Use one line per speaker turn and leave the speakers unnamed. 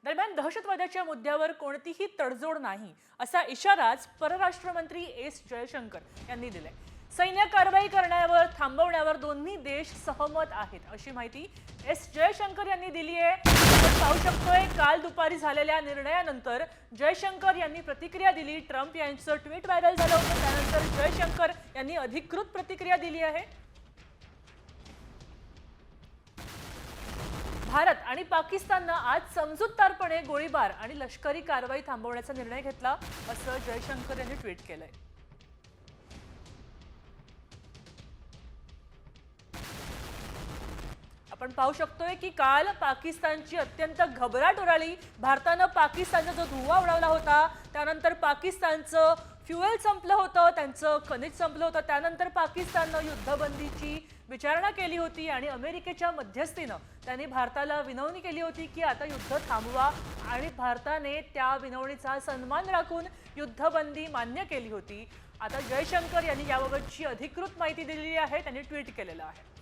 दरम्यान दहशतवादाच्या मुद्द्यावर कोणतीही तडजोड नाही असा इशाराच परराष्ट्र मंत्री एस जयशंकर यांनी दिलाय। सैन्य कारवाई करण्यावर थांबवण्यावर दोन्ही देश सहमत आहेत अशी माहिती एस जयशंकर यांनी दिली आहे। आपण पाहू शकतोय काल दुपारी झालेल्या निर्णयानंतर जयशंकर यांनी प्रतिक्रिया दिली। ट्रम्प यांचं ट्विट व्हायरल झालं होतं, त्यानंतर जयशंकर यांनी अधिकृत प्रतिक्रिया दिली आहे। भारत आणि पाकिस्ताननं आज समजूतदारपणे गोळीबार आणि लष्करी कारवाई थांबवण्याचा निर्णय घेतला असं जयशंकर यांनी ट्विट केलंय। आपण पाहू शकतोय की काल पाकिस्तानची अत्यंत घबराट उडाली। भारतानं पाकिस्तानचा जो धुव्वा उडवला होता, त्यानंतर पाकिस्तानचं फ्युएल संपलं होतं, त्यांचं खनिज संपलं होतं, त्यानंतर पाकिस्ताननं युद्धबंदीची विचारणा केली होती आणि अमेरिकेच्या मध्यस्थीनं त्यांनी भारताला विनवणी केली होती की आता युद्ध थांबवा, आणि भारताने त्या विनवणीचा सन्मान राखून युद्धबंदी मान्य केली होती। आता जयशंकर यांनी याबाबतची अधिकृत माहिती दिलेली आहे, त्यांनी ट्विट केलेलं आहे।